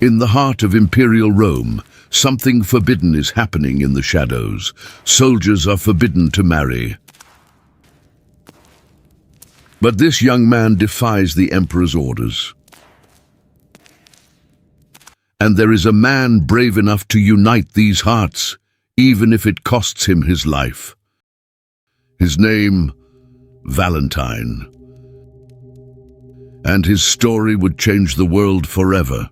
In the heart of imperial Rome, something forbidden is happening in the shadows. Soldiers are forbidden to marry. But this young man defies the emperor's orders. And there is a man brave enough to unite these hearts, even if it costs him his life. His name, Valentine. And his story would change the world forever.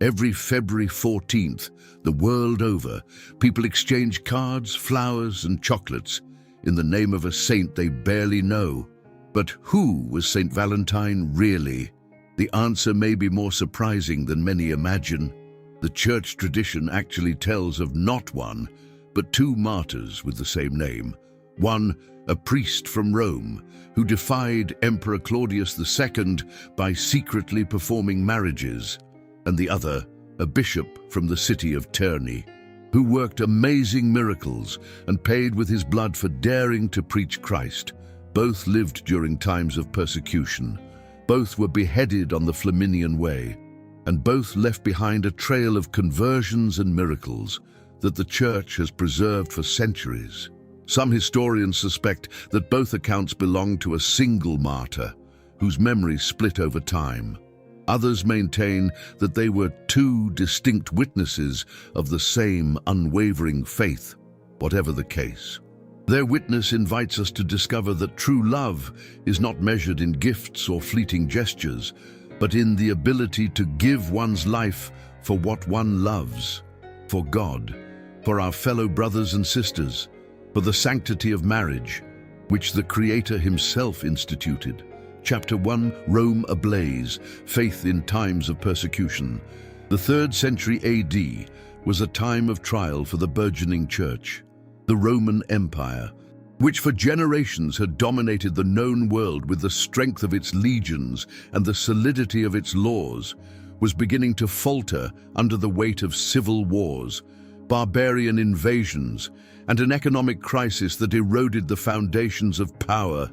Every February 14th, the world over, people exchange cards, flowers, and chocolates in the name of a saint they barely know. But who was Saint Valentine really? The answer may be more surprising than many imagine. The church tradition actually tells of not one, but two martyrs with the same name. One, a priest from Rome, who defied Emperor Claudius II by secretly performing marriages, and the other, a bishop from the city of Terni, who worked amazing miracles and paid with his blood for daring to preach Christ. Both lived during times of persecution. Both were beheaded on the Flaminian Way, and both left behind a trail of conversions and miracles that the Church has preserved for centuries. Some historians suspect that both accounts belong to a single martyr, whose memory split over time. Others maintain that they were two distinct witnesses of the same unwavering faith, whatever the case. Their witness invites us to discover that true love is not measured in gifts or fleeting gestures, but in the ability to give one's life for what one loves, for God, for our fellow brothers and sisters, for the sanctity of marriage, which the Creator himself instituted. Chapter 1, Rome Ablaze, Faith in Times of Persecution. The 3rd century AD was a time of trial for the burgeoning church. The Roman Empire, which for generations had dominated the known world with the strength of its legions and the solidity of its laws, was beginning to falter under the weight of civil wars, barbarian invasions, and an economic crisis that eroded the foundations of power.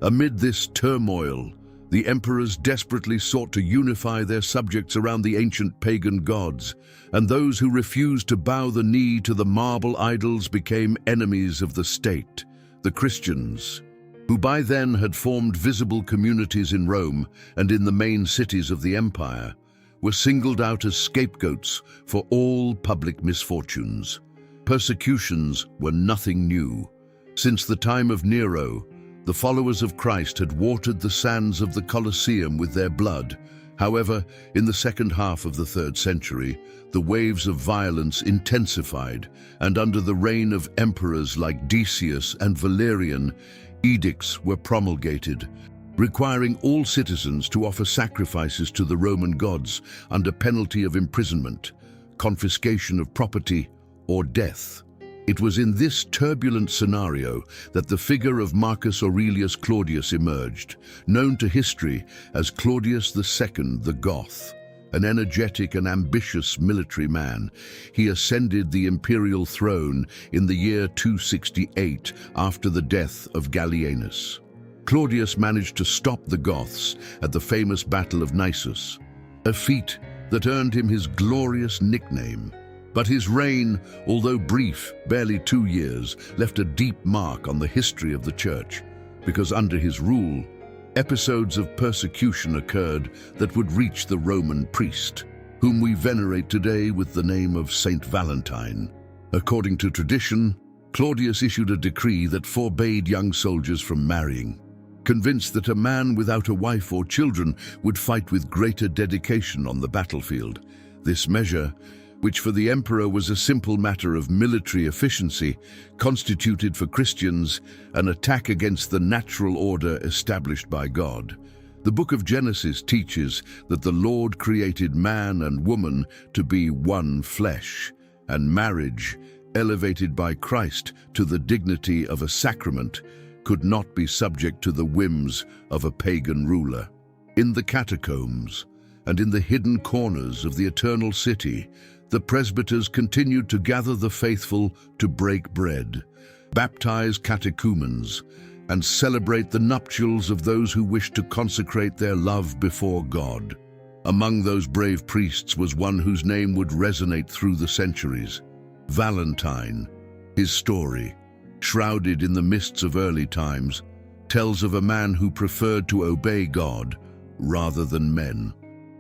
Amid this turmoil, the emperors desperately sought to unify their subjects around the ancient pagan gods, and those who refused to bow the knee to the marble idols became enemies of the state. The Christians, who by then had formed visible communities in Rome and in the main cities of the empire, were singled out as scapegoats for all public misfortunes. Persecutions were nothing new. Since the time of Nero, the followers of Christ had watered the sands of the Colosseum with their blood. However, in the second half of the 3rd century, the waves of violence intensified, and under the reign of emperors like Decius and Valerian, edicts were promulgated, requiring all citizens to offer sacrifices to the Roman gods under penalty of imprisonment, confiscation of property, or death. It was in this turbulent scenario that the figure of Marcus Aurelius Claudius emerged, known to history as Claudius II the Goth. An energetic and ambitious military man, he ascended the imperial throne in the year 268 after the death of Gallienus. Claudius managed to stop the Goths at the famous Battle of Naissus, a feat that earned him his glorious nickname. But his reign, although brief, barely 2 years, left a deep mark on the history of the Church, because under his rule, episodes of persecution occurred that would reach the Roman priest, whom we venerate today with the name of Saint Valentine. According to tradition, Claudius issued a decree that forbade young soldiers from marrying, convinced that a man without a wife or children would fight with greater dedication on the battlefield. This measure, which for the emperor was a simple matter of military efficiency, constituted for Christians an attack against the natural order established by God. The book of Genesis teaches that the Lord created man and woman to be one flesh, and marriage, elevated by Christ to the dignity of a sacrament, could not be subject to the whims of a pagan ruler. In the catacombs and in the hidden corners of the eternal city, the presbyters continued to gather the faithful to break bread, baptize catechumens, and celebrate the nuptials of those who wished to consecrate their love before God. Among those brave priests was one whose name would resonate through the centuries, Valentine. His story, shrouded in the mists of early times, tells of a man who preferred to obey God rather than men,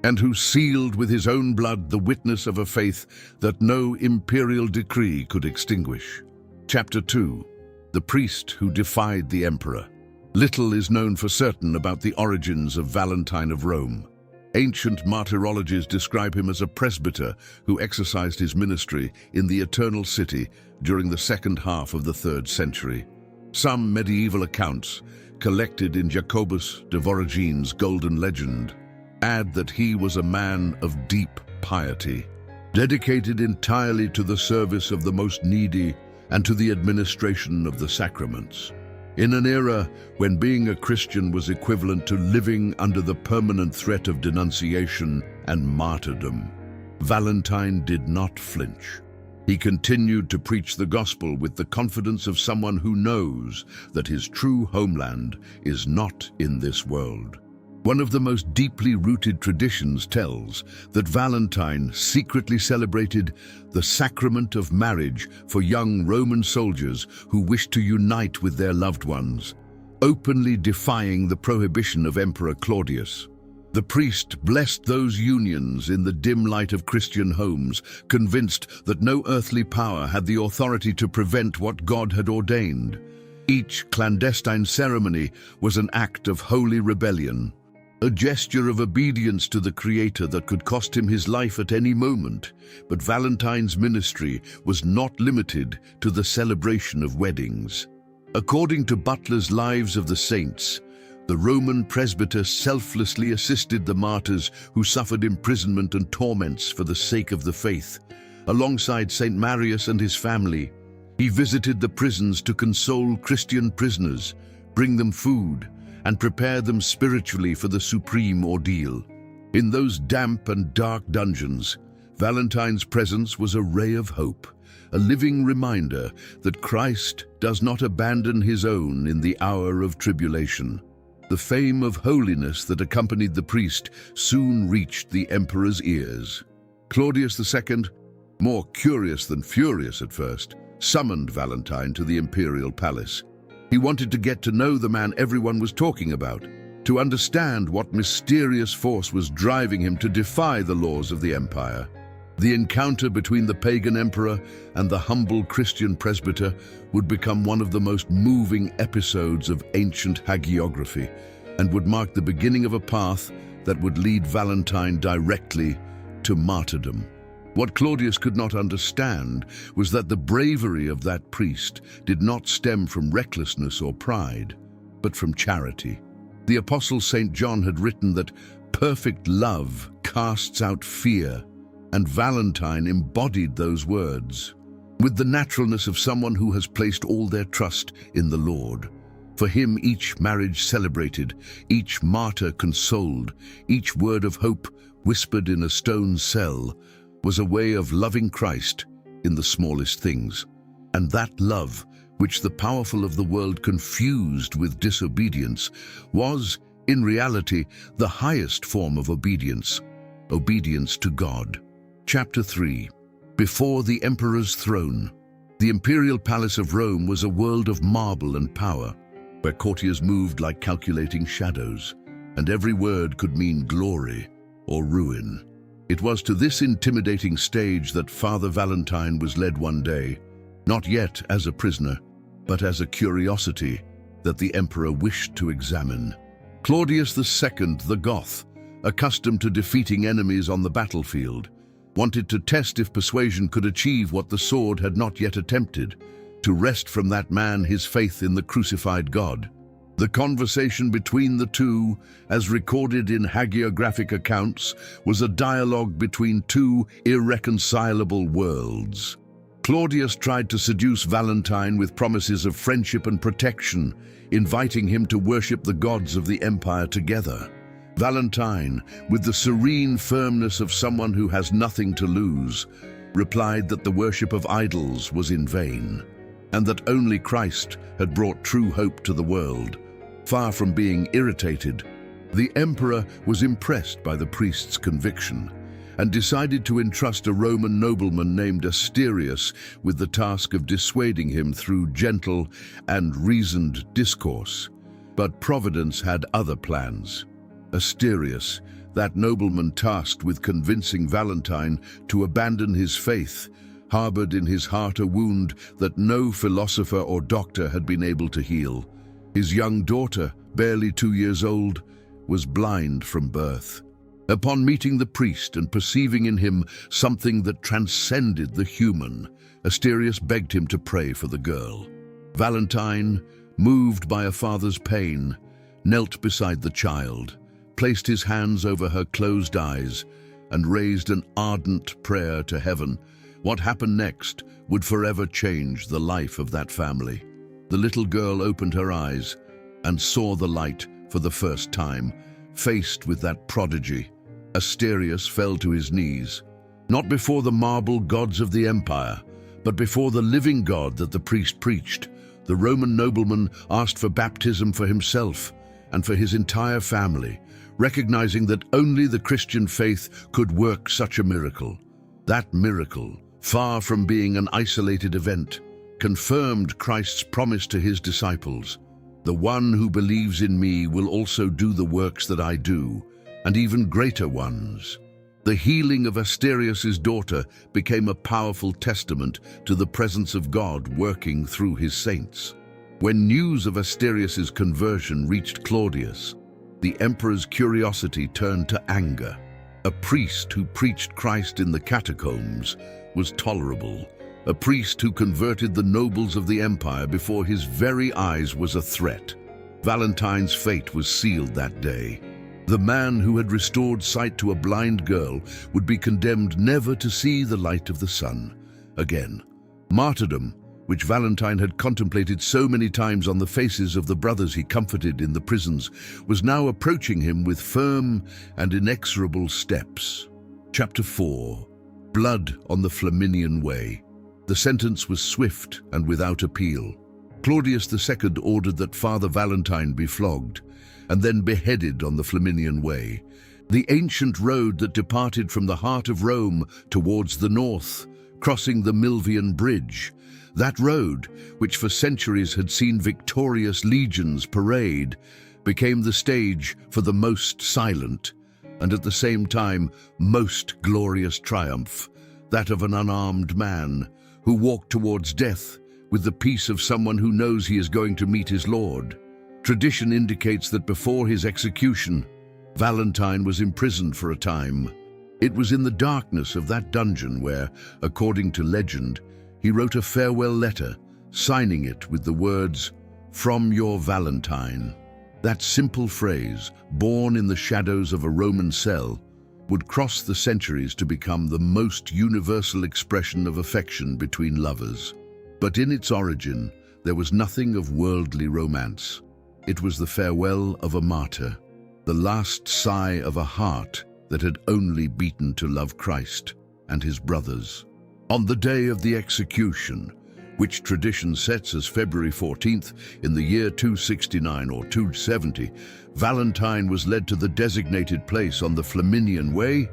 and who sealed with his own blood the witness of a faith that no imperial decree could extinguish. Chapter 2. The priest who defied the emperor. Little is known for certain about the origins of Valentine of Rome. Ancient martyrologies describe him as a presbyter who exercised his ministry in the Eternal City during the second half of the 3rd century. Some medieval accounts, collected in Jacobus de Voragine's Golden Legend, add that he was a man of deep piety, dedicated entirely to the service of the most needy and to the administration of the sacraments. In an era when being a Christian was equivalent to living under the permanent threat of denunciation and martyrdom, Valentine did not flinch. He continued to preach the gospel with the confidence of someone who knows that his true homeland is not in this world. One of the most deeply rooted traditions tells that Valentine secretly celebrated the sacrament of marriage for young Roman soldiers who wished to unite with their loved ones, openly defying the prohibition of Emperor Claudius. The priest blessed those unions in the dim light of Christian homes, convinced that no earthly power had the authority to prevent what God had ordained. Each clandestine ceremony was an act of holy rebellion, a gesture of obedience to the Creator that could cost him his life at any moment. But Valentine's ministry was not limited to the celebration of weddings. According to Butler's Lives of the Saints, the Roman presbyter selflessly assisted the martyrs who suffered imprisonment and torments for the sake of the faith. Alongside St. Marius and his family, he visited the prisons to console Christian prisoners, bring them food, and prepare them spiritually for the supreme ordeal. In those damp and dark dungeons, Valentine's presence was a ray of hope, a living reminder that Christ does not abandon his own in the hour of tribulation. The fame of holiness that accompanied the priest soon reached the emperor's ears. Claudius II, more curious than furious at first, summoned Valentine to the imperial palace. He wanted to get to know the man everyone was talking about, to understand what mysterious force was driving him to defy the laws of the empire. The encounter between the pagan emperor and the humble Christian presbyter would become one of the most moving episodes of ancient hagiography and would mark the beginning of a path that would lead Valentine directly to martyrdom. What Claudius could not understand was that the bravery of that priest did not stem from recklessness or pride, but from charity. The Apostle St. John had written that perfect love casts out fear, and Valentine embodied those words with the naturalness of someone who has placed all their trust in the Lord. For him, each marriage celebrated, each martyr consoled, each word of hope whispered in a stone cell was a way of loving Christ in the smallest things. And that love, which the powerful of the world confused with disobedience, was, in reality, the highest form of obedience, obedience to God. Chapter 3. Before the Emperor's Throne. The imperial palace of Rome was a world of marble and power, where courtiers moved like calculating shadows, and every word could mean glory or ruin. It was to this intimidating stage that Father Valentine was led one day, not yet as a prisoner, but as a curiosity that the emperor wished to examine. Claudius II, the Goth, accustomed to defeating enemies on the battlefield, wanted to test if persuasion could achieve what the sword had not yet attempted, to wrest from that man his faith in the crucified God. The conversation between the two, as recorded in hagiographic accounts, was a dialogue between two irreconcilable worlds. Claudius tried to seduce Valentine with promises of friendship and protection, inviting him to worship the gods of the empire together. Valentine, with the serene firmness of someone who has nothing to lose, replied that the worship of idols was in vain, and that only Christ had brought true hope to the world. Far from being irritated, The emperor was impressed by the priest's conviction and decided to entrust a Roman nobleman named Asterius with the task of dissuading him through gentle and reasoned discourse. But Providence had other plans. Asterius, that nobleman tasked with convincing Valentine to abandon his faith, harbored in his heart a wound that no philosopher or doctor had been able to heal. His young daughter, barely 2 years old, was blind from birth. Upon meeting the priest and perceiving in him something that transcended the human, Asterius begged him to pray for the girl. Valentine, moved by a father's pain, knelt beside the child, placed his hands over her closed eyes, and raised an ardent prayer to heaven. What happened next would forever change the life of that family. The little girl opened her eyes and saw the light for the first time. Faced with that prodigy, Asterius fell to his knees, not before the marble gods of the empire, but before the living God that the priest preached. The Roman nobleman asked for baptism for himself and for his entire family, recognizing that only the Christian faith could work such a miracle. That miracle, far from being an isolated event, confirmed Christ's promise to his disciples. The one who believes in me will also do the works that I do, and even greater ones. The healing of Asterius's daughter became a powerful testament to the presence of God working through his saints. When news of Asterius's conversion reached Claudius, the emperor's curiosity turned to anger. A priest who preached Christ in the catacombs was tolerable. A priest who converted the nobles of the empire before his very eyes was a threat. Valentine's fate was sealed that day. The man who had restored sight to a blind girl would be condemned never to see the light of the sun again. Martyrdom, which Valentine had contemplated so many times on the faces of the brothers he comforted in the prisons, was now approaching him with firm and inexorable steps. Chapter 4. Blood on the Flaminian Way. The sentence was swift and without appeal. Claudius II ordered that Father Valentine be flogged and then beheaded on the Flaminian Way, the ancient road that departed from the heart of Rome towards the north, crossing the Milvian Bridge. That road, which for centuries had seen victorious legions parade, became the stage for the most silent and at the same time most glorious triumph, that of an unarmed man who walked towards death with the peace of someone who knows he is going to meet his Lord. Tradition indicates that before his execution, Valentine was imprisoned for a time. It was in the darkness of that dungeon where, according to legend, he wrote a farewell letter, signing it with the words, "From your Valentine." That simple phrase, born in the shadows of a Roman cell, would cross the centuries to become the most universal expression of affection between lovers. But in its origin, there was nothing of worldly romance. It was the farewell of a martyr, the last sigh of a heart that had only beaten to love Christ and his brothers. On the day of the execution, which tradition sets as February 14th in the year 269 or 270, Valentine was led to the designated place on the Flaminian Way.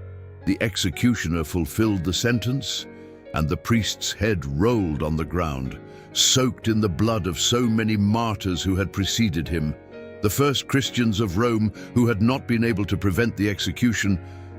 The executioner fulfilled the sentence, and the priest's head rolled on the ground, soaked in the blood of so many martyrs who had preceded him. The first Christians of Rome, who had not been able to prevent the execution,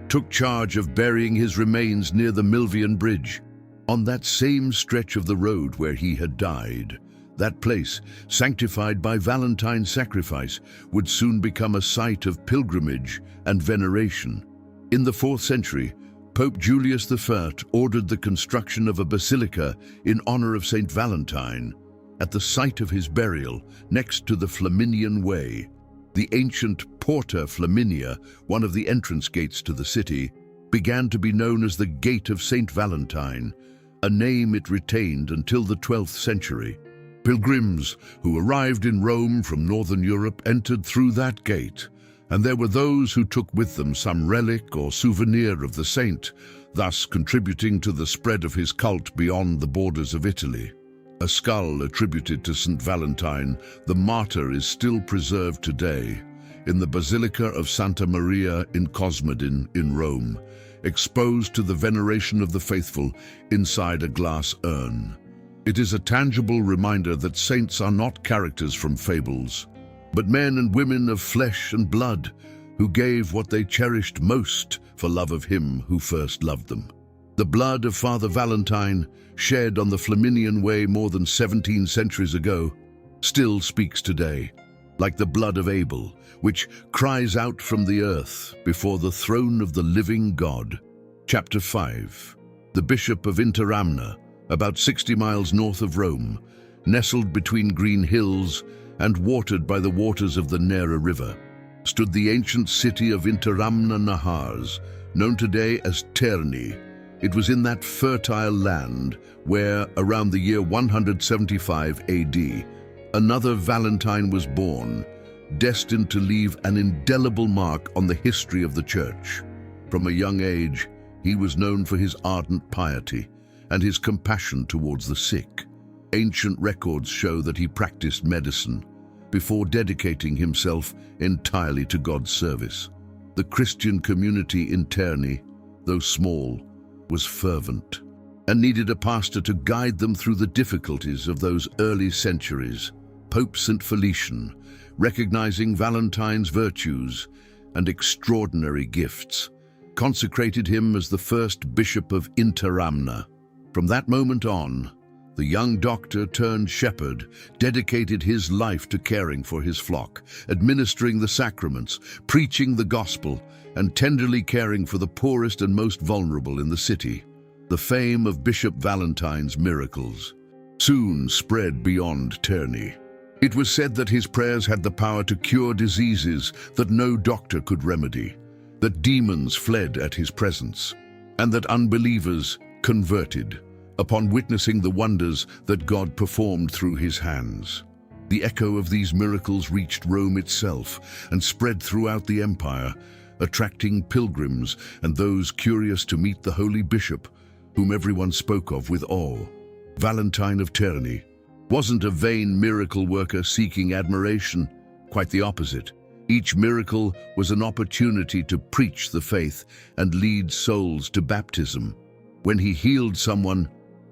took charge of burying his remains near the Milvian Bridge, on that same stretch of the road where he had died. That place, sanctified by Valentine's sacrifice, would soon become a site of pilgrimage and veneration. In the 4th century, Pope Julius I ordered the construction of a basilica in honor of Saint Valentine. At the site of his burial, next to the Flaminian Way, the ancient Porta Flaminia, one of the entrance gates to the city, began to be known as the Gate of Saint Valentine, a name it retained until the 12th century. Pilgrims who arrived in Rome from northern Europe entered through that gate, and there were those who took with them some relic or souvenir of the saint, thus contributing to the spread of his cult beyond the borders of Italy. A skull attributed to Saint Valentine, the martyr, is still preserved today. in the Basilica of Santa Maria in Cosmedin in Rome, exposed to the veneration of the faithful inside a glass urn. It is a tangible reminder that saints are not characters from fables, but men and women of flesh and blood who gave what they cherished most for love of Him who first loved them. The blood of Father Valentine, shed on the Flaminian Way more than 17 centuries ago, still speaks today, like the blood of Abel, which cries out from the earth before the throne of the living God. Chapter 5. The Bishop of Interamna, about 60 miles north of Rome, nestled between green hills and watered by the waters of the Nera River, stood the ancient city of Interamna Nahars, known today as Terni. It was in that fertile land where, around the year 175 AD, another Valentine was born, destined to leave an indelible mark on the history of the Church. From a young age, he was known for his ardent piety and his compassion towards the sick. Ancient records show that he practiced medicine before dedicating himself entirely to God's service. The Christian community in Terni, though small, was fervent and needed a pastor to guide them through the difficulties of those early centuries. Pope St. Felician, recognizing Valentine's virtues and extraordinary gifts, consecrated him as the first bishop of Interamna. From that moment on, the young doctor turned shepherd dedicated his life to caring for his flock, administering the sacraments, preaching the gospel, and tenderly caring for the poorest and most vulnerable in the city. The fame of Bishop Valentine's miracles soon spread beyond Terni. It was said that his prayers had the power to cure diseases that no doctor could remedy, that demons fled at his presence, and that unbelievers converted upon witnessing the wonders that God performed through his hands. The echo of these miracles reached Rome itself and spread throughout the empire, attracting pilgrims and those curious to meet the holy bishop, whom everyone spoke of with awe. Valentine of Terni wasn't a vain miracle worker seeking admiration, quite the opposite. Each miracle was an opportunity to preach the faith and lead souls to baptism. When he healed someone,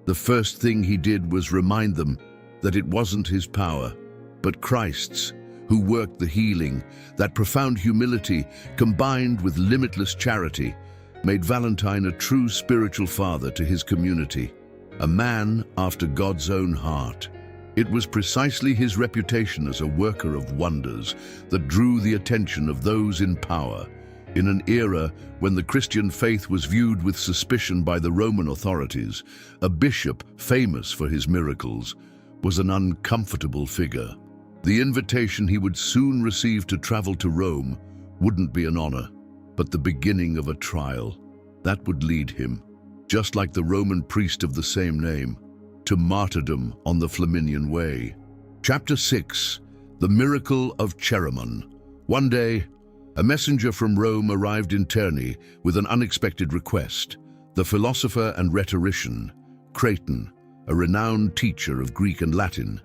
the first thing he did was remind them that it wasn't his power, but Christ's, who worked the healing. That profound humility, combined with limitless charity, made Valentine a true spiritual father to his community, a man after God's own heart. It was precisely his reputation as a worker of wonders that drew the attention of those in power. In an era when the Christian faith was viewed with suspicion by the Roman authorities, a bishop famous for his miracles was an uncomfortable figure. The invitation he would soon receive to travel to Rome wouldn't be an honor, but the beginning of a trial. That would lead him, just like the Roman priest of the same name, to martyrdom on the Flaminian Way. Chapter 6. The Miracle of Cheremon. One day, a messenger from Rome arrived in Terni with an unexpected request. The philosopher and rhetorician, Creighton, a renowned teacher of Greek and Latin,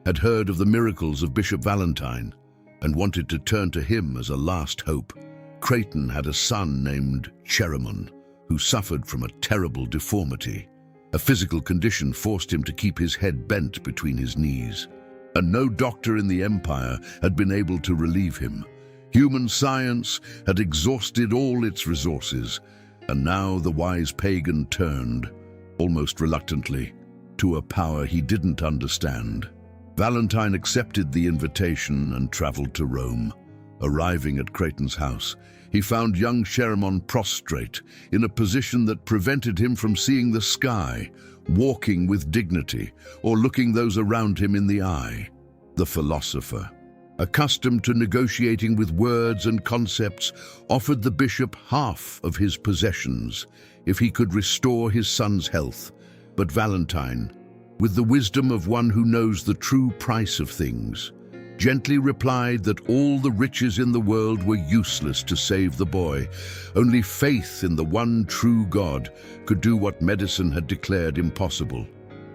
had heard of the miracles of Bishop Valentine and wanted to turn to him as a last hope. Creighton had a son named Cheremon, who suffered from a terrible deformity. A physical condition forced him to keep his head bent between his knees, and no doctor in the empire had been able to relieve him. Human science had exhausted all its resources, and now the wise pagan turned, almost reluctantly, to a power he didn't understand. Valentine accepted the invitation and traveled to Rome. Arriving at Creighton's house, he found young Cheremon prostrate in a position that prevented him from seeing the sky, walking with dignity, or looking those around him in the eye. The philosopher, accustomed to negotiating with words and concepts, offered the bishop half of his possessions if he could restore his son's health. But Valentine, with the wisdom of one who knows the true price of things, gently replied that all the riches in the world were useless to save the boy. Only faith in the one true God could do what medicine had declared impossible.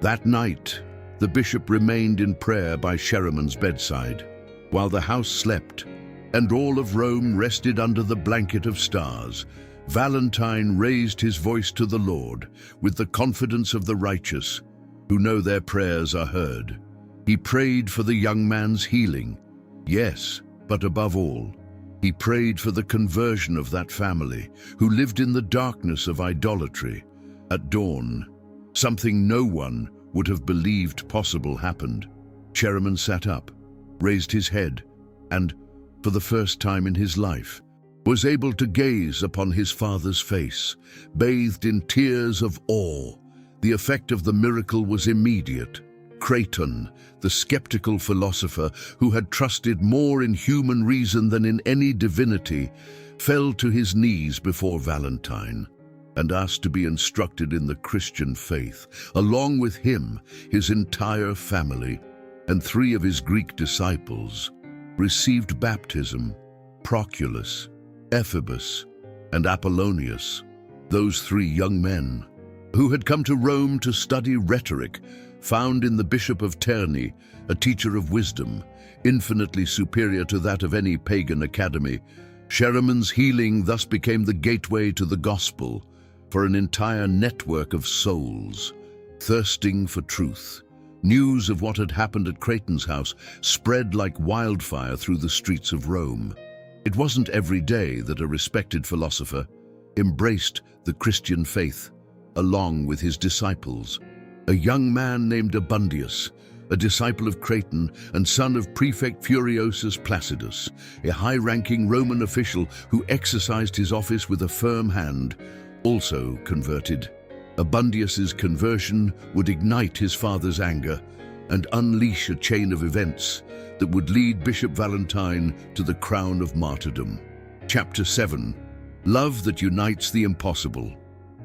That night, the bishop remained in prayer by Cheremon's bedside. While the house slept, and all of Rome rested under the blanket of stars, Valentine raised his voice to the Lord with the confidence of the righteous, who know their prayers are heard. He prayed for the young man's healing. Yes, but above all, he prayed for the conversion of that family who lived in the darkness of idolatry. At dawn, something no one would have believed possible happened. Cherryman sat up, raised his head, and, for the first time in his life, was able to gaze upon his father's face, bathed in tears of awe. The effect of the miracle was immediate. Patron, the skeptical philosopher who had trusted more in human reason than in any divinity, fell to his knees before Valentine and asked to be instructed in the Christian faith. Along with him, his entire family and 3 of his Greek disciples received baptism: Proculus, Ephebus, and Apollonius. Those 3 young men, who had come to Rome to study rhetoric, found in the Bishop of Terni a teacher of wisdom, infinitely superior to that of any pagan academy. Cherryman's healing thus became the gateway to the gospel for an entire network of souls thirsting for truth. News of what had happened at Creighton's house spread like wildfire through the streets of Rome. It wasn't every day that a respected philosopher embraced the Christian faith along with his disciples. A young man named Abundius, a disciple of Creighton and son of Prefect Furiosus Placidus, a high-ranking Roman official who exercised his office with a firm hand, also converted. Abundius's conversion would ignite his father's anger and unleash a chain of events that would lead Bishop Valentine to the crown of martyrdom. Chapter 7. Love that unites the impossible.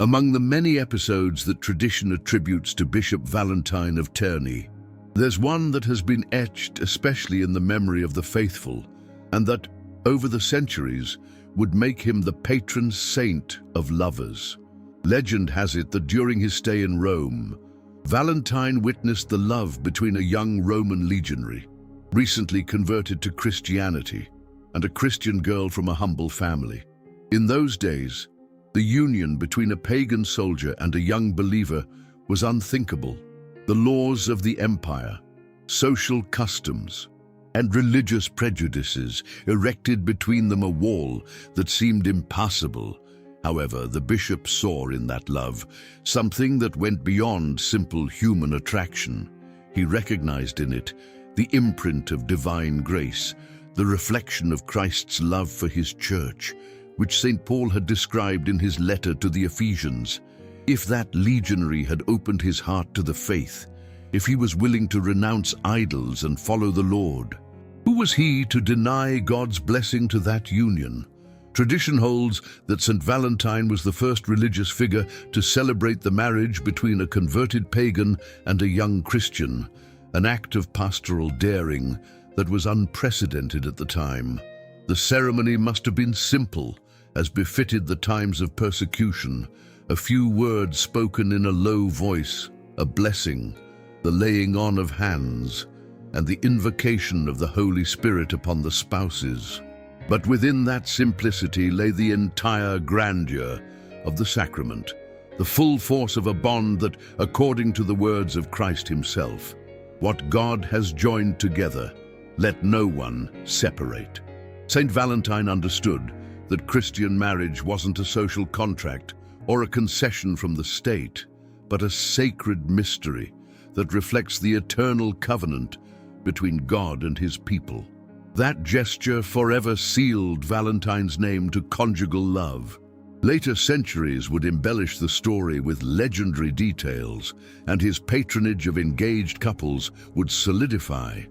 Among the many episodes that tradition attributes to Bishop Valentine of Terni, there's one that has been etched especially in the memory of the faithful, and that, over the centuries, would make him the patron saint of lovers. Legend has it that during his stay in Rome, Valentine witnessed the love between a young Roman legionary, recently converted to Christianity, and a Christian girl from a humble family. In those days, the union between a pagan soldier and a young believer was unthinkable. The laws of the empire, social customs, and religious prejudices erected between them a wall that seemed impassable. However, the bishop saw in that love something that went beyond simple human attraction. He recognized in it the imprint of divine grace, the reflection of Christ's love for his church, which St. Paul had described in his letter to the Ephesians. If that legionary had opened his heart to the faith, if he was willing to renounce idols and follow the Lord, who was he to deny God's blessing to that union? Tradition holds that Saint Valentine was the first religious figure to celebrate the marriage between a converted pagan and a young Christian, an act of pastoral daring that was unprecedented at the time. The ceremony must have been simple, as befitted the times of persecution: a few words spoken in a low voice, a blessing, the laying on of hands, and the invocation of the Holy Spirit upon the spouses. But within that simplicity lay the entire grandeur of the sacrament, the full force of a bond that, according to the words of Christ himself, "What God has joined together, let no one separate." Saint Valentine understood that Christian marriage wasn't a social contract or a concession from the state, but a sacred mystery that reflects the eternal covenant between God and his people. That gesture forever sealed Valentine's name to conjugal love. Later centuries would embellish the story with legendary details, and his patronage of engaged couples would solidify,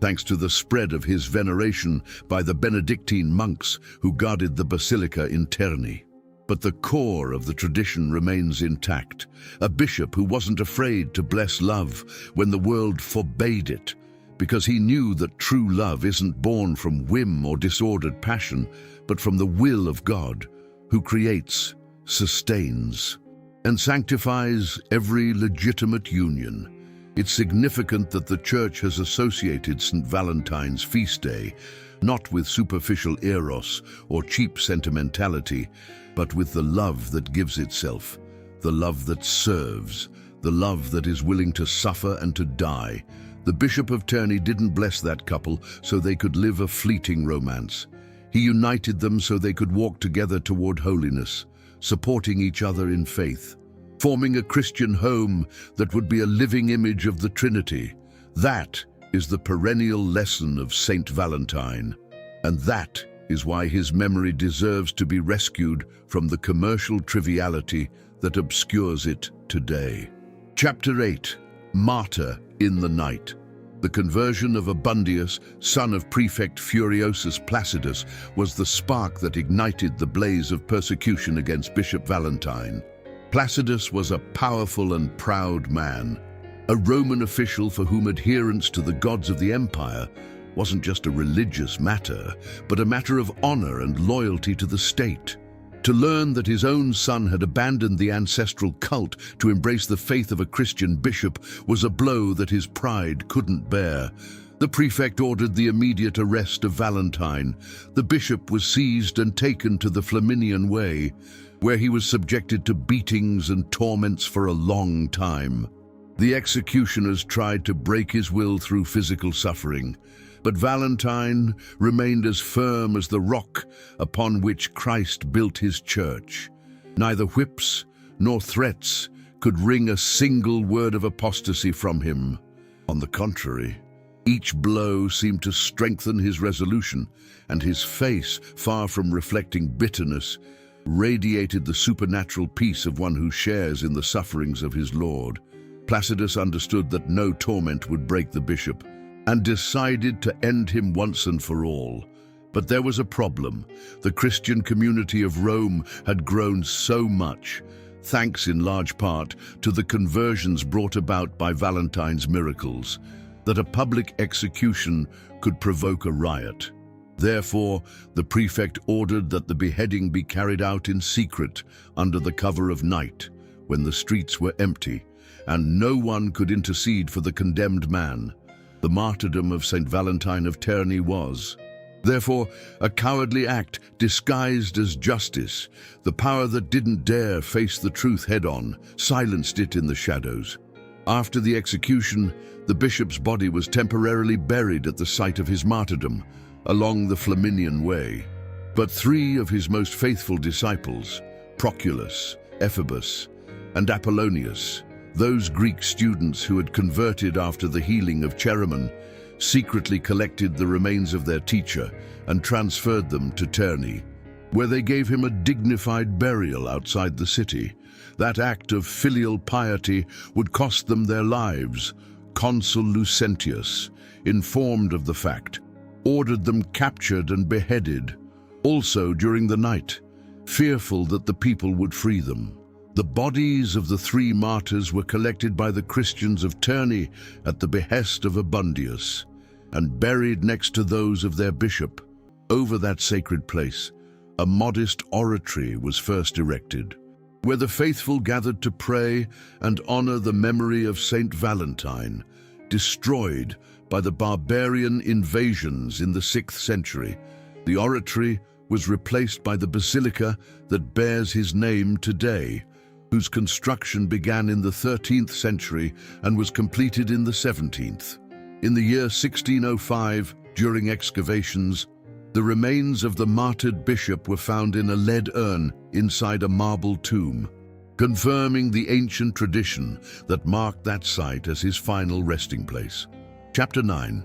thanks to the spread of his veneration by the Benedictine monks who guarded the basilica in Terni. But the core of the tradition remains intact, a bishop who wasn't afraid to bless love when the world forbade it, because he knew that true love isn't born from whim or disordered passion, but from the will of God, who creates, sustains, and sanctifies every legitimate union. It's significant that the Church has associated St. Valentine's feast day not with superficial eros or cheap sentimentality, but with the love that gives itself, the love that serves, the love that is willing to suffer and to die. The Bishop of Terni didn't bless that couple so they could live a fleeting romance. He united them so they could walk together toward holiness, supporting each other in faith, forming a Christian home that would be a living image of the Trinity. That is the perennial lesson of Saint Valentine, and that is why his memory deserves to be rescued from the commercial triviality that obscures it today. Chapter 8. Martyr in the Night. The conversion of Abundius, son of Prefect Furiosus Placidus, was the spark that ignited the blaze of persecution against Bishop Valentine. Placidus was a powerful and proud man, a Roman official for whom adherence to the gods of the empire wasn't just a religious matter, but a matter of honor and loyalty to the state. To learn that his own son had abandoned the ancestral cult to embrace the faith of a Christian bishop was a blow that his pride couldn't bear. The prefect ordered the immediate arrest of Valentine. The bishop was seized and taken to the Flaminian Way, where he was subjected to beatings and torments for a long time. The executioners tried to break his will through physical suffering, but Valentine remained as firm as the rock upon which Christ built his church. Neither whips nor threats could wring a single word of apostasy from him. On the contrary, each blow seemed to strengthen his resolution, and his face, far from reflecting bitterness, radiated the supernatural peace of one who shares in the sufferings of his Lord. Placidus understood that no torment would break the bishop, and decided to end him once and for all. But there was a problem. The Christian community of Rome had grown so much, thanks in large part to the conversions brought about by Valentine's miracles, that a public execution could provoke a riot. Therefore, the prefect ordered that the beheading be carried out in secret under the cover of night, when the streets were empty, and no one could intercede for the condemned man. The martyrdom of Saint Valentine of Terni was, therefore, a cowardly act disguised as justice. The power that didn't dare face the truth head-on silenced it in the shadows. After the execution, the bishop's body was temporarily buried at the site of his martyrdom, along the Flaminian Way. But 3 of his most faithful disciples, Proculus, Ephebus, and Apollonius, those Greek students who had converted after the healing of Cheremon, secretly collected the remains of their teacher and transferred them to Terni, where they gave him a dignified burial outside the city. That act of filial piety would cost them their lives. Consul Lucentius, informed of the fact, ordered them captured and beheaded, also during the night, fearful that the people would free them. The bodies of the 3 martyrs were collected by the Christians of Terni at the behest of Abundius, and buried next to those of their bishop. Over that sacred place, a modest oratory was first erected, where the faithful gathered to pray and honor the memory of Saint Valentine, destroyed by the barbarian invasions in the 6th century. The oratory was replaced by the basilica that bears his name today, whose construction began in the 13th century and was completed in the 17th. In the year 1605, during excavations, the remains of the martyred bishop were found in a lead urn inside a marble tomb, confirming the ancient tradition that marked that site as his final resting place. Chapter 9.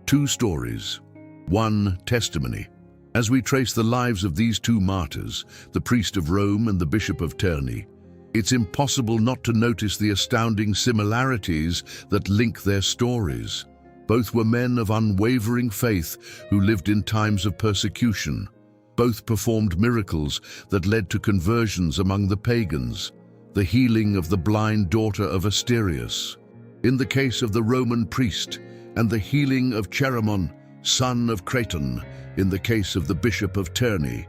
2 stories. 1 testimony. As we trace the lives of these 2 martyrs, the priest of Rome and the bishop of Terni, it's impossible not to notice the astounding similarities that link their stories. Both were men of unwavering faith who lived in times of persecution. Both performed miracles that led to conversions among the pagans, the healing of the blind daughter of Asterius, in the case of the Roman priest, and the healing of Cheremon, son of Craton, in the case of the bishop of Terni.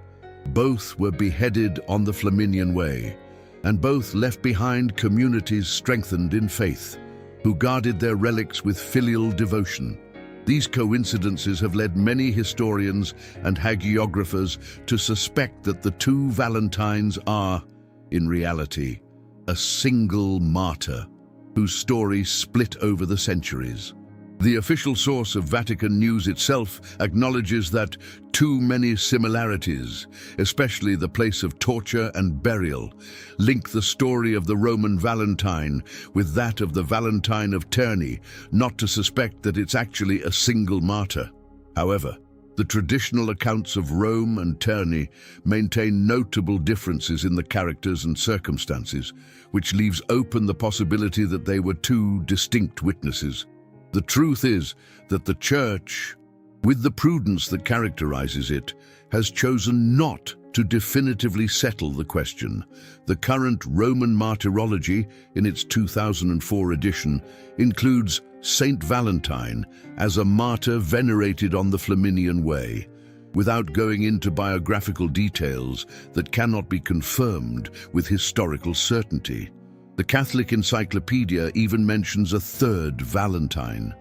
Both were beheaded on the Flaminian Way, and both left behind communities strengthened in faith, who guarded their relics with filial devotion. These coincidences have led many historians and hagiographers to suspect that the two Valentines are, in reality, a single martyr whose story split over the centuries. The official source of Vatican news itself acknowledges that too many similarities, especially the place of torture and burial, link the story of the Roman Valentine with that of the Valentine of Terni, not to suspect that it's actually a single martyr. However, the traditional accounts of Rome and Terni maintain notable differences in the characters and circumstances, which leaves open the possibility that they were two distinct witnesses. The truth is that the Church, with the prudence that characterizes it, has chosen not to definitively settle the question. The current Roman Martyrology, in its 2004 edition, includes Saint Valentine as a martyr venerated on the Flaminian Way, without going into biographical details that cannot be confirmed with historical certainty. The Catholic Encyclopedia even mentions a third Valentine,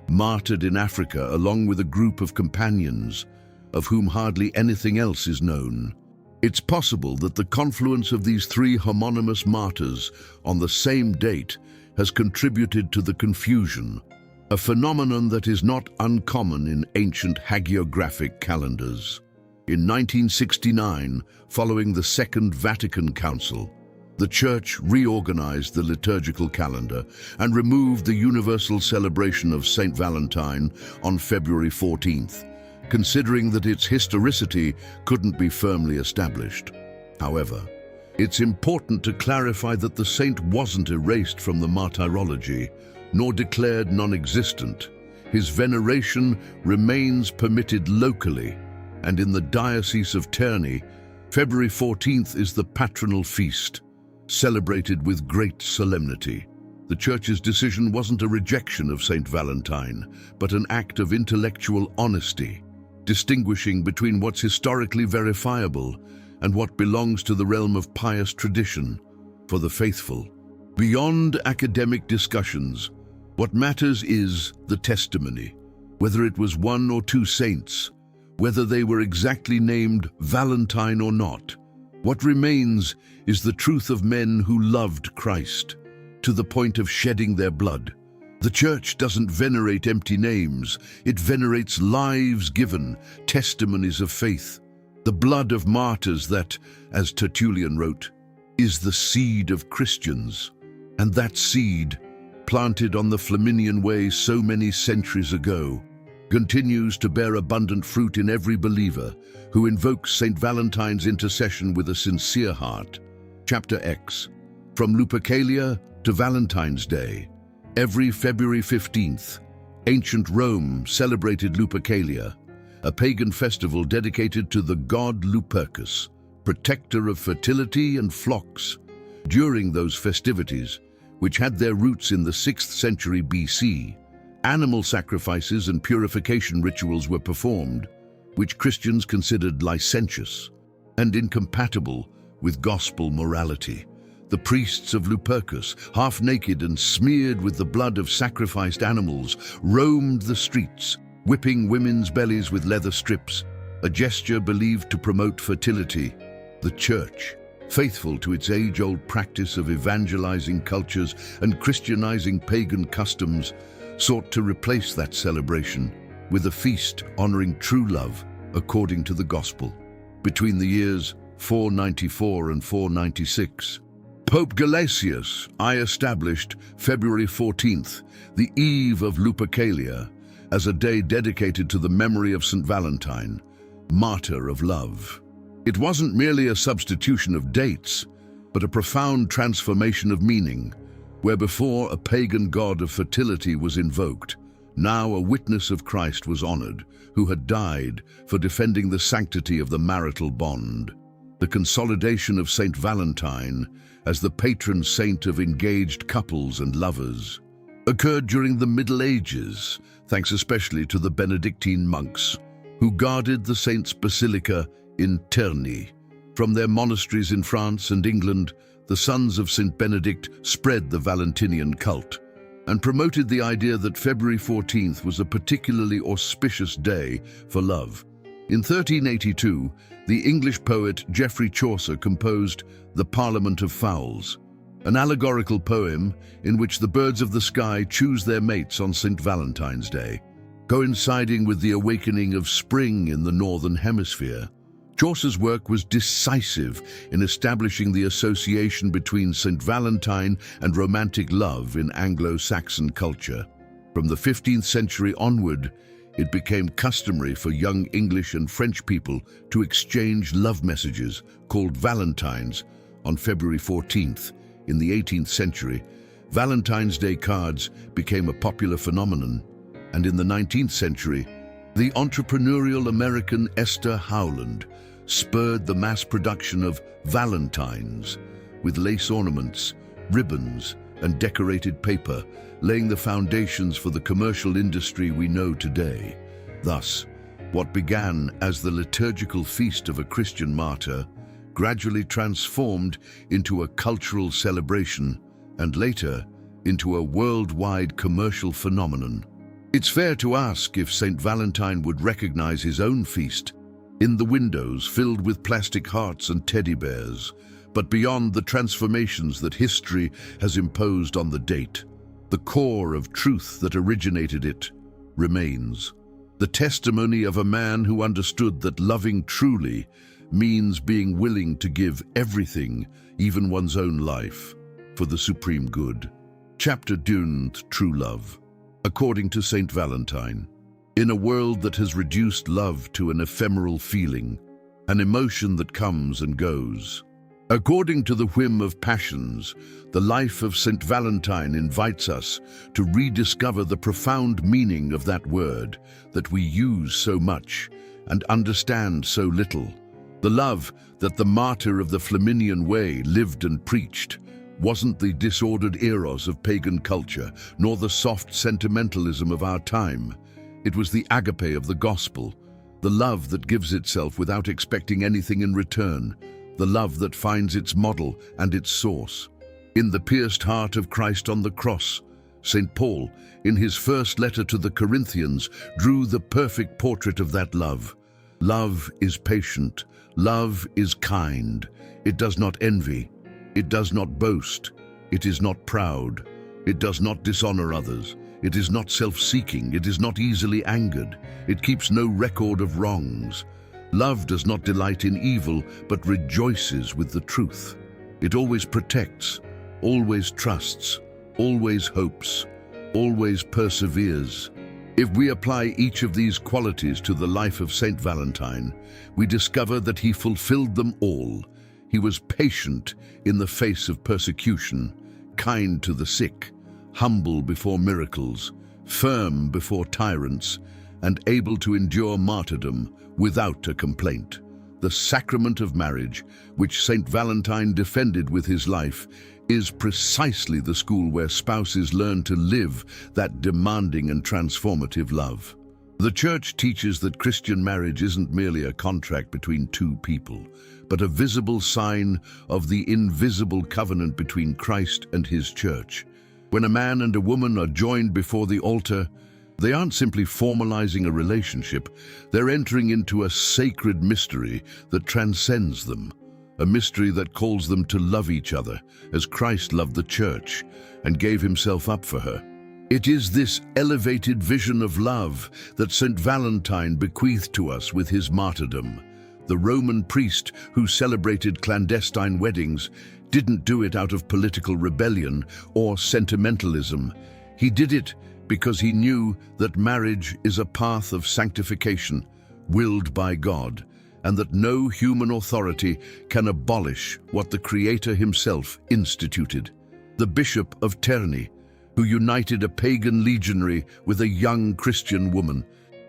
martyred in Africa along with a group of companions, of whom hardly anything else is known. It's possible that the confluence of these three homonymous martyrs on the same date has contributed to the confusion, a phenomenon that is not uncommon in ancient hagiographic calendars. In 1969, following the Second Vatican Council, the Church reorganized the liturgical calendar and removed the universal celebration of Saint Valentine on February 14th, considering that its historicity couldn't be firmly established. However, it's important to clarify that the saint wasn't erased from the martyrology, nor declared non-existent. His veneration remains permitted locally, and in the Diocese of Terni, February 14th is the patronal feast, celebrated with great solemnity. The Church's decision wasn't a rejection of Saint Valentine, but an act of intellectual honesty, distinguishing between what's historically verifiable and what belongs to the realm of pious tradition for the faithful. Beyond academic discussions, what matters is the testimony, whether it was one or two saints, whether they were exactly named Valentine or not. What remains is the truth of men who loved Christ to the point of shedding their blood. The Church doesn't venerate empty names, it venerates lives given, testimonies of faith, the blood of martyrs that, as Tertullian wrote, is the seed of Christians. And that seed, planted on the Flaminian Way so many centuries ago, continues to bear abundant fruit in every believer who invokes Saint Valentine's intercession with a sincere heart. Chapter X. From Lupercalia to Valentine's Day. Every February 15th, ancient Rome celebrated Lupercalia, a pagan festival dedicated to the god Lupercus, protector of fertility and flocks. During those festivities, which had their roots in the 6th century BC, animal sacrifices and purification rituals were performed, which Christians considered licentious and incompatible with gospel morality. The priests of Lupercus, half naked and smeared with the blood of sacrificed animals, roamed the streets, whipping women's bellies with leather strips, a gesture believed to promote fertility. The Church, faithful to its age-old practice of evangelizing cultures and Christianizing pagan customs, sought to replace that celebration with a feast honoring true love according to the Gospel. Between the years 494 and 496, Pope Gelasius I established February 14th, the eve of Lupercalia, as a day dedicated to the memory of Saint Valentine, martyr of love. It wasn't merely a substitution of dates, but a profound transformation of meaning. Where before a pagan god of fertility was invoked, now a witness of Christ was honored, who had died for defending the sanctity of the marital bond. The consolidation of Saint Valentine as the patron saint of engaged couples and lovers occurred during the Middle Ages, thanks especially to the Benedictine monks, who guarded the saint's basilica in Terni. From their monasteries in France and England, the sons of Saint Benedict spread the Valentinian cult, and promoted the idea that February 14th was a particularly auspicious day for love. In 1382, the English poet Geoffrey Chaucer composed The Parliament of Fowls, an allegorical poem in which the birds of the sky choose their mates on Saint Valentine's Day. Coinciding with the awakening of spring in the Northern Hemisphere, Chaucer's work was decisive in establishing the association between Saint Valentine and romantic love in Anglo-Saxon culture. From the 15th century onward, it became customary for young English and French people to exchange love messages, called Valentines, on February 14th. In the 18th century, Valentine's Day cards became a popular phenomenon, and in the 19th century, the entrepreneurial American Esther Howland spurred the mass production of valentines, with lace ornaments, ribbons, and decorated paper, laying the foundations for the commercial industry we know today. Thus, what began as the liturgical feast of a Christian martyr gradually transformed into a cultural celebration and later into a worldwide commercial phenomenon. It's fair to ask if Saint Valentine would recognize his own feast in the windows filled with plastic hearts and teddy bears, but beyond the transformations that history has imposed on the date, the core of truth that originated it remains. The testimony of a man who understood that loving truly means being willing to give everything, even one's own life, for the supreme good. Chapter Doomed True Love. According to Saint Valentine, in a world that has reduced love to an ephemeral feeling, an emotion that comes and goes, according to the whim of passions, the life of Saint Valentine invites us to rediscover the profound meaning of that word that we use so much and understand so little. The love that the martyr of the Flaminian Way lived and preached wasn't the disordered eros of pagan culture, nor the soft sentimentalism of our time. It was the agape of the gospel, the love that gives itself without expecting anything in return, the love that finds its model and its source. In the pierced heart of Christ on the cross, St. Paul, in his first letter to the Corinthians, drew the perfect portrait of that love. Love is patient, love is kind, it does not envy, it does not boast, it is not proud, it does not dishonor others, it is not self-seeking, it is not easily angered, it keeps no record of wrongs. Love does not delight in evil, but rejoices with the truth. It always protects, always trusts, always hopes, always perseveres. If we apply each of these qualities to the life of Saint Valentine, we discover that he fulfilled them all. He was patient in the face of persecution, kind to the sick, humble before miracles, firm before tyrants, and able to endure martyrdom without a complaint. The sacrament of marriage, which Saint Valentine defended with his life, is precisely the school where spouses learn to live that demanding and transformative love. The Church teaches that Christian marriage isn't merely a contract between two people, but a visible sign of the invisible covenant between Christ and his Church. When a man and a woman are joined before the altar, they aren't simply formalizing a relationship, they're entering into a sacred mystery that transcends them, a mystery that calls them to love each other as Christ loved the Church and gave himself up for her. It is this elevated vision of love that Saint Valentine bequeathed to us with his martyrdom. The Roman priest who celebrated clandestine weddings didn't do it out of political rebellion or sentimentalism. He did it because he knew that marriage is a path of sanctification, willed by God, and that no human authority can abolish what the Creator himself instituted. The Bishop of Terni, who united a pagan legionary with a young Christian woman,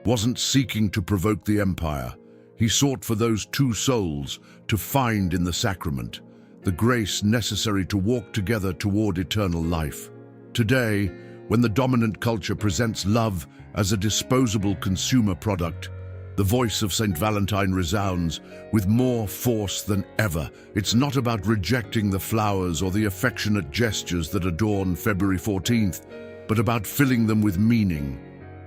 wasn't seeking to provoke the empire. He sought for those two souls to find in the sacrament the grace necessary to walk together toward eternal life. Today, when the dominant culture presents love as a disposable consumer product, the voice of Saint Valentine resounds with more force than ever. It's not about rejecting the flowers or the affectionate gestures that adorn February 14th. but about filling them with meaning,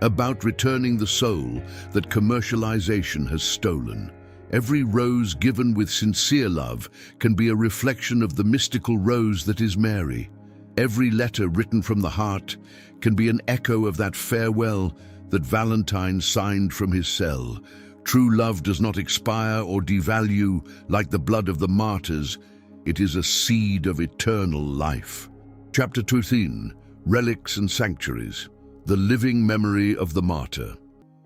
about returning the soul that commercialization has stolen. Every rose given with sincere love can be a reflection of the mystical rose that is Mary. Every letter written from the heart can be an echo of that farewell that Valentine signed from his cell. True love does not expire or devalue like the blood of the martyrs. It is a seed of eternal life. Chapter 13, Relics and Sanctuaries, the living memory of the martyr.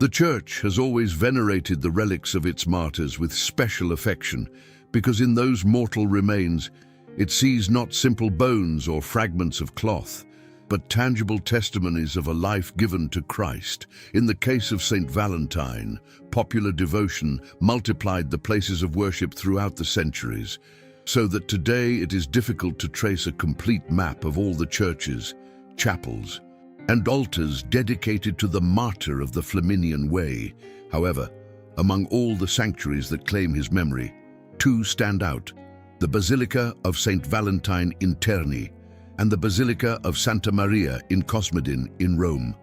The Church has always venerated the relics of its martyrs with special affection, because in those mortal remains it sees not simple bones or fragments of cloth, but tangible testimonies of a life given to Christ. In the case of Saint Valentine, popular devotion multiplied the places of worship throughout the centuries, so that today it is difficult to trace a complete map of all the churches, chapels, and altars dedicated to the martyr of the Flaminian Way. However, among all the sanctuaries that claim his memory, two stand out: the Basilica of Saint Valentine in Terni and the Basilica of Santa Maria in Cosmedin in Rome.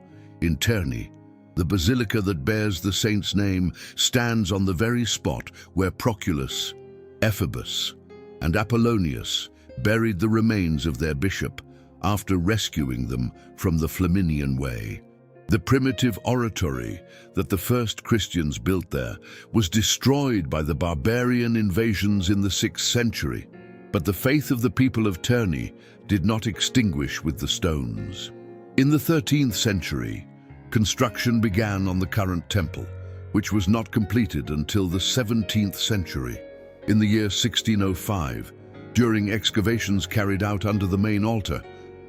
In Terni, the basilica that bears the saint's name stands on the very spot where Proculus, Ephebus, and Apollonius buried the remains of their bishop after rescuing them from the Flaminian Way. The primitive oratory that the first Christians built there was destroyed by the barbarian invasions in the 6th century, but the faith of the people of Terni did not extinguish with the stones. In the 13th century, construction began on the current temple, which was not completed until the 17th century. In the year 1605, during excavations carried out under the main altar,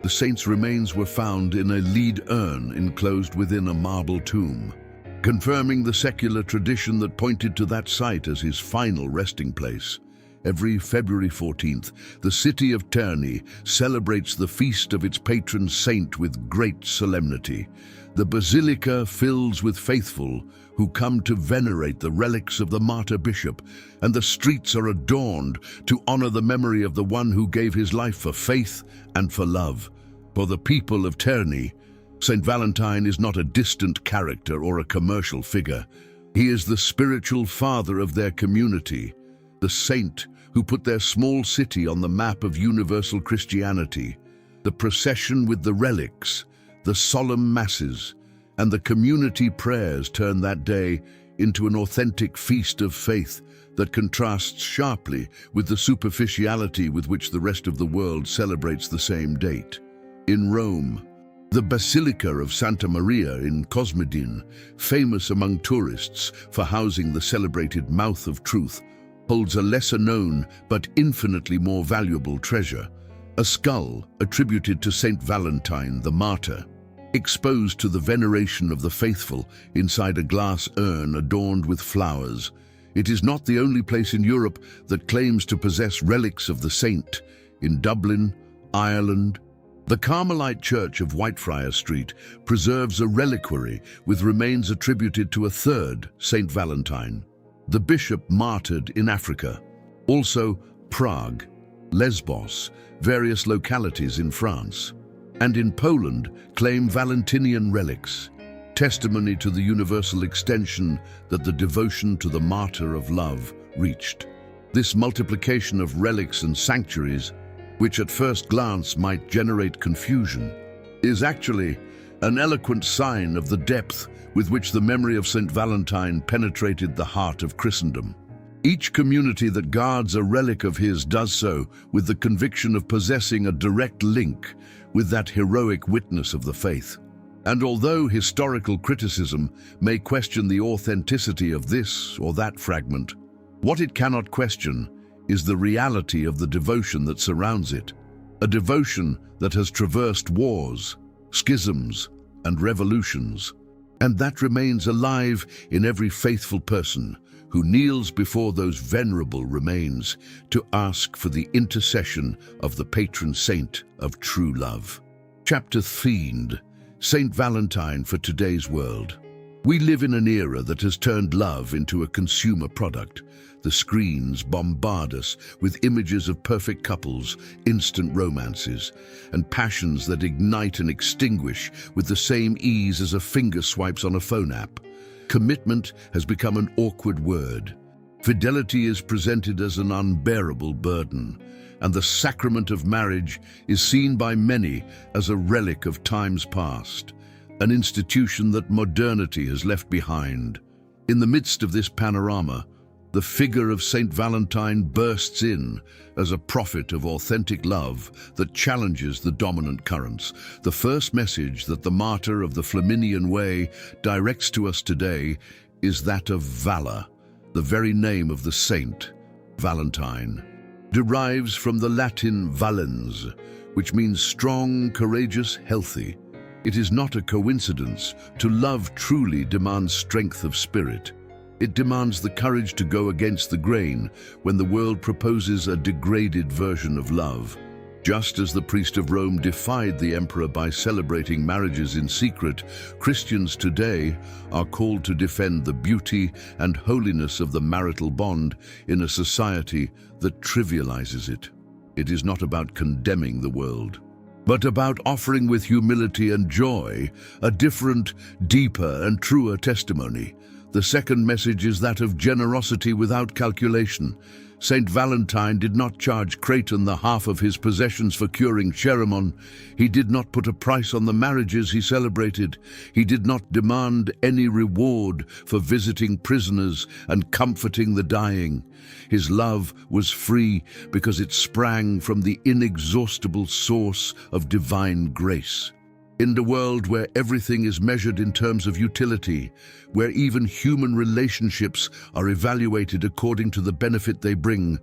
the saint's remains were found in a lead urn enclosed within a marble tomb, confirming the secular tradition that pointed to that site as his final resting place. Every February 14th, the city of Terni celebrates the feast of its patron saint with great solemnity. The basilica fills with faithful who come to venerate the relics of the martyr bishop, and the streets are adorned to honor the memory of the one who gave his life for faith and for love. For the people of Terni, Saint Valentine is not a distant character or a commercial figure. He is the spiritual father of their community, the saint who put their small city on the map of universal Christianity. The procession with the relics, the solemn masses, and the community prayers turn that day into an authentic feast of faith that contrasts sharply with the superficiality with which the rest of the world celebrates the same date. In Rome, the Basilica of Santa Maria in Cosmedin, famous among tourists for housing the celebrated Mouth of Truth, holds a lesser-known but infinitely more valuable treasure, a skull attributed to Saint Valentine the martyr, exposed to the veneration of the faithful inside a glass urn adorned with flowers. It is not the only place in Europe that claims to possess relics of the saint. In Dublin, Ireland, the Carmelite Church of Whitefriars Street preserves a reliquary with remains attributed to a third Saint Valentine, the bishop martyred in Africa. Also, Prague, Lesbos, various localities in France, and in Poland claim Valentinian relics, testimony to the universal extension that the devotion to the martyr of love reached. This multiplication of relics and sanctuaries, which at first glance might generate confusion, is actually an eloquent sign of the depth with which the memory of Saint Valentine penetrated the heart of Christendom. Each community that guards a relic of his does so with the conviction of possessing a direct link with that heroic witness of the faith. And although historical criticism may question the authenticity of this or that fragment, what it cannot question is the reality of the devotion that surrounds it, a devotion that has traversed wars, schisms, and revolutions, and that remains alive in every faithful person who kneels before those venerable remains to ask for the intercession of the patron saint of true love. Chapter 13, Saint Valentine for today's world. We live in an era that has turned love into a consumer product. The screens bombard us with images of perfect couples, instant romances, and passions that ignite and extinguish with the same ease as a finger swipes on a phone app. Commitment has become an awkward word. Fidelity is presented as an unbearable burden, and the sacrament of marriage is seen by many as a relic of times past, an institution that modernity has left behind. In the midst of this panorama, the figure of Saint Valentine bursts in as a prophet of authentic love that challenges the dominant currents. The first message that the martyr of the Flaminian Way directs to us today is that of valor. The very name of the saint, Valentine, derives from the Latin valens, which means strong, courageous, healthy. It is not a coincidence. To love truly demands strength of spirit. It demands the courage to go against the grain when the world proposes a degraded version of love. Just as the priest of Rome defied the emperor by celebrating marriages in secret, Christians today are called to defend the beauty and holiness of the marital bond in a society that trivializes it. It is not about condemning the world, but about offering with humility and joy a different, deeper, and truer testimony. The second message is that of generosity without calculation. Saint Valentine did not charge Creighton the half of his possessions for curing Cheremon. He did not put a price on the marriages he celebrated. He did not demand any reward for visiting prisoners and comforting the dying. His love was free because it sprang from the inexhaustible source of divine grace. In a world where everything is measured in terms of utility, where even human relationships are evaluated according to the benefit they bring,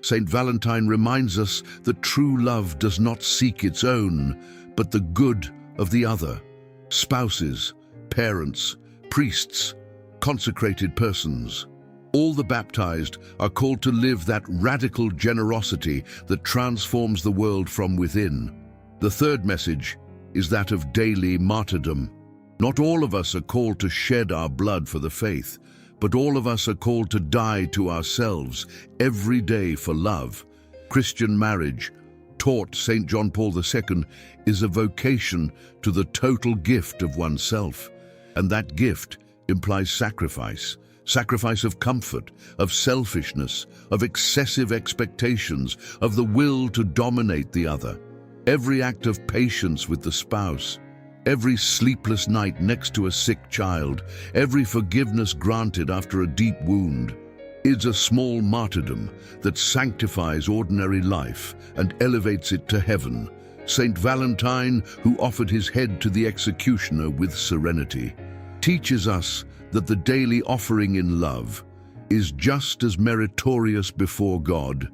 Saint Valentine reminds us that true love does not seek its own, but the good of the other. Spouses, parents, priests, consecrated persons, all the baptized are called to live that radical generosity that transforms the world from within. The third message is that of daily martyrdom. Not all of us are called to shed our blood for the faith, but all of us are called to die to ourselves every day for love. Christian marriage, taught St. John Paul II, is a vocation to the total gift of oneself, and that gift implies sacrifice. Sacrifice of comfort, of selfishness, of excessive expectations, of the will to dominate the other. Every act of patience with the spouse, every sleepless night next to a sick child, every forgiveness granted after a deep wound, is a small martyrdom that sanctifies ordinary life and elevates it to heaven. Saint Valentine, who offered his head to the executioner with serenity, teaches us that the daily offering in love is just as meritorious before God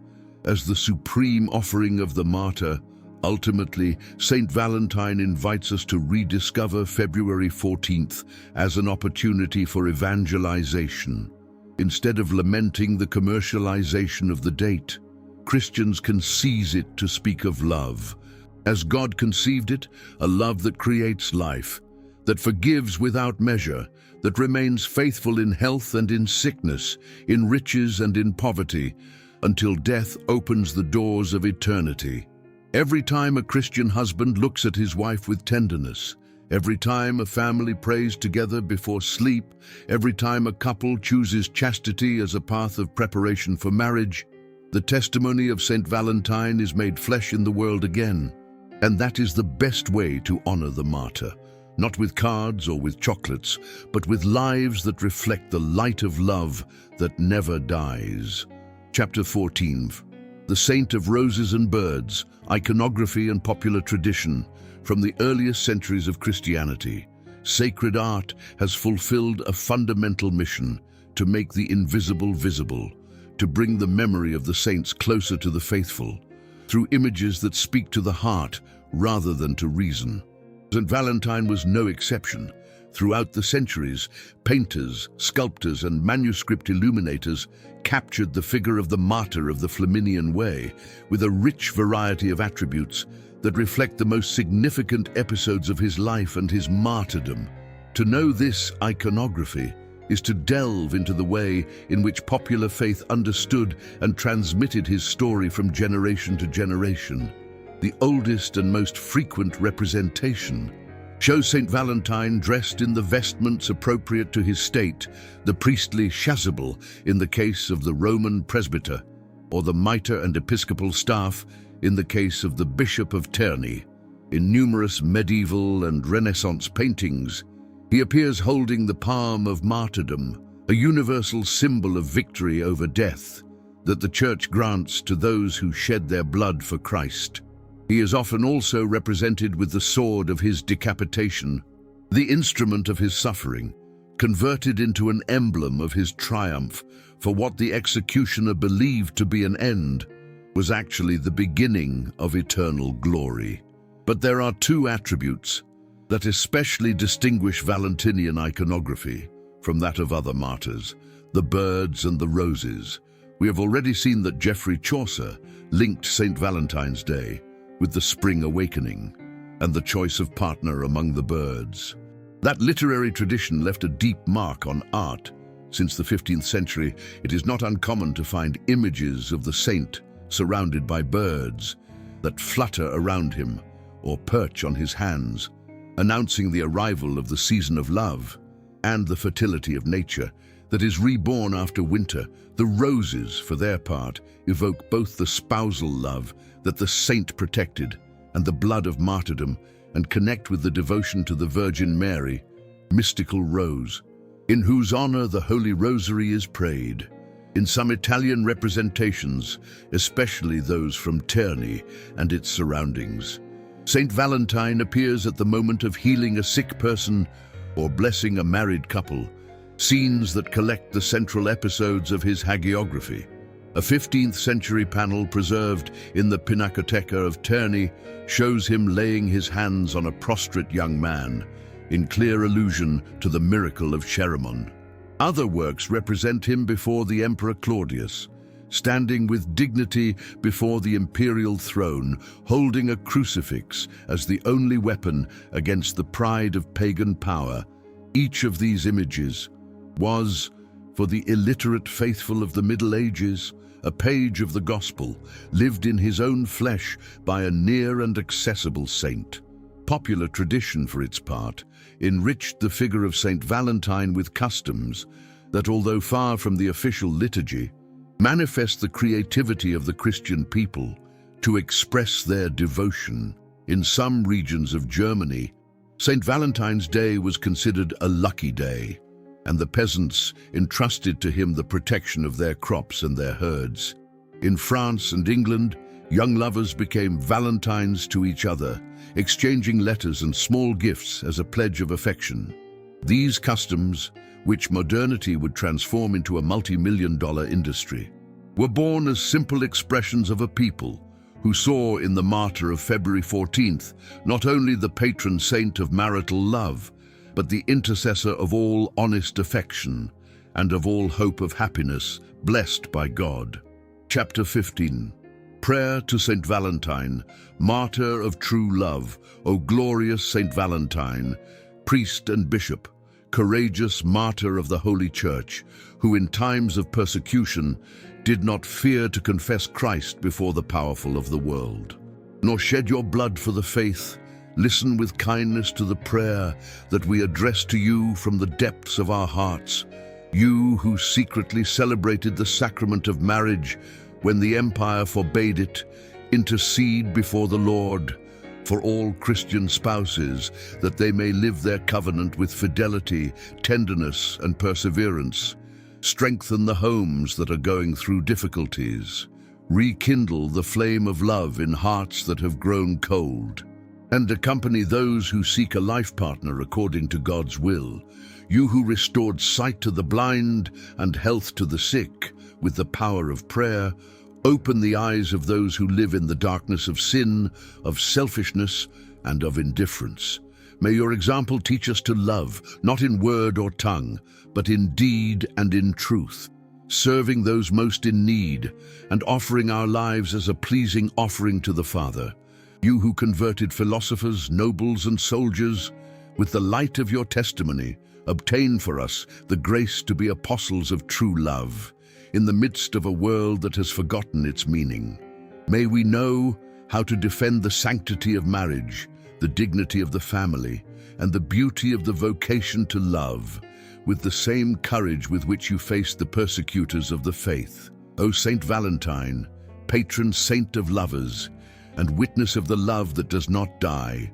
as the supreme offering of the martyr. Ultimately, Saint Valentine invites us to rediscover February 14th as an opportunity for evangelization. Instead of lamenting the commercialization of the date, Christians can seize it to speak of love, as God conceived it, a love that creates life, that forgives without measure, that remains faithful in health and in sickness, in riches and in poverty, until death opens the doors of eternity. Every time a Christian husband looks at his wife with tenderness, every time a family prays together before sleep, every time a couple chooses chastity as a path of preparation for marriage, the testimony of Saint Valentine is made flesh in the world again. And that is the best way to honor the martyr, not with cards or with chocolates, but with lives that reflect the light of love that never dies. Chapter 14. The Saint of Roses and Birds, Iconography and Popular Tradition. From the earliest centuries of Christianity, sacred art has fulfilled a fundamental mission: to make the invisible visible, to bring the memory of the saints closer to the faithful, through images that speak to the heart rather than to reason. St. Valentine was no exception. Throughout the centuries, painters, sculptors, and manuscript illuminators captured the figure of the martyr of the Flaminian Way with a rich variety of attributes that reflect the most significant episodes of his life and his martyrdom. To know this iconography is to delve into the way in which popular faith understood and transmitted his story from generation to generation. The oldest and most frequent representation shows Saint Valentine dressed in the vestments appropriate to his state, the priestly chasuble in the case of the Roman presbyter, or the mitre and episcopal staff in the case of the Bishop of Terni. In numerous medieval and Renaissance paintings, he appears holding the palm of martyrdom, a universal symbol of victory over death that the Church grants to those who shed their blood for Christ. He is often also represented with the sword of his decapitation, the instrument of his suffering, converted into an emblem of his triumph, for what the executioner believed to be an end was actually the beginning of eternal glory. But there are two attributes that especially distinguish Valentinian iconography from that of other martyrs: the birds and the roses. We have already seen that Geoffrey Chaucer linked Saint Valentine's Day with the spring awakening and the choice of partner among the birds. That literary tradition left a deep mark on art. Since the 15th century, it is not uncommon to find images of the saint surrounded by birds that flutter around him or perch on his hands, announcing the arrival of the season of love and the fertility of nature that is reborn after winter. The roses, for their part, evoke both the spousal love that the saint protected and the blood of martyrdom, and connect with the devotion to the Virgin Mary, mystical rose, in whose honor the Holy Rosary is prayed. In some Italian representations, especially those from Terni and its surroundings, Saint Valentine appears at the moment of healing a sick person or blessing a married couple, scenes that collect the central episodes of his hagiography. A 15th century panel preserved in the Pinacoteca of Terni shows him laying his hands on a prostrate young man, in clear allusion to the miracle of Chaeremon. Other works represent him before the Emperor Claudius, standing with dignity before the imperial throne, holding a crucifix as the only weapon against the pride of pagan power. Each of these images was, for the illiterate faithful of the Middle Ages, a page of the Gospel, lived in his own flesh by a near and accessible saint. Popular tradition, for its part, enriched the figure of Saint Valentine with customs that, although far from the official liturgy, manifest the creativity of the Christian people to express their devotion. In some regions of Germany, Saint Valentine's Day was considered a lucky day, and the peasants entrusted to him the protection of their crops and their herds. In France and England, young lovers became Valentines to each other, exchanging letters and small gifts as a pledge of affection. These customs, which modernity would transform into a multi-million-dollar industry, were born as simple expressions of a people who saw in the martyr of February 14th not only the patron saint of marital love, but the intercessor of all honest affection and of all hope of happiness blessed by God. Chapter 15. Prayer to Saint Valentine, martyr of true love. O glorious Saint Valentine, priest and bishop, courageous martyr of the Holy Church, who in times of persecution did not fear to confess Christ before the powerful of the world, nor shed your blood for the faith, listen with kindness to the prayer that we address to you from the depths of our hearts. You who secretly celebrated the sacrament of marriage when the empire forbade it, intercede before the Lord for all Christian spouses, that they may live their covenant with fidelity, tenderness, and perseverance. Strengthen the homes that are going through difficulties. Rekindle the flame of love in hearts that have grown cold, and accompany those who seek a life partner according to God's will. You who restored sight to the blind and health to the sick with the power of prayer, open the eyes of those who live in the darkness of sin, of selfishness, and of indifference. May your example teach us to love, not in word or tongue, but in deed and in truth, serving those most in need and offering our lives as a pleasing offering to the Father. You who converted philosophers, nobles, and soldiers with the light of your testimony, obtain for us the grace to be apostles of true love, in the midst of a world that has forgotten its meaning. May we know how to defend the sanctity of marriage, the dignity of the family, and the beauty of the vocation to love, with the same courage with which you faced the persecutors of the faith. O Saint Valentine, patron saint of lovers, and witness of the love that does not die,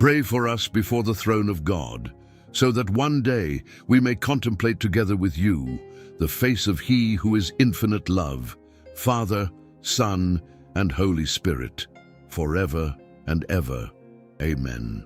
pray for us before the throne of God, so that one day we may contemplate together with you the face of He who is infinite love, Father, Son, and Holy Spirit, forever and ever. Amen.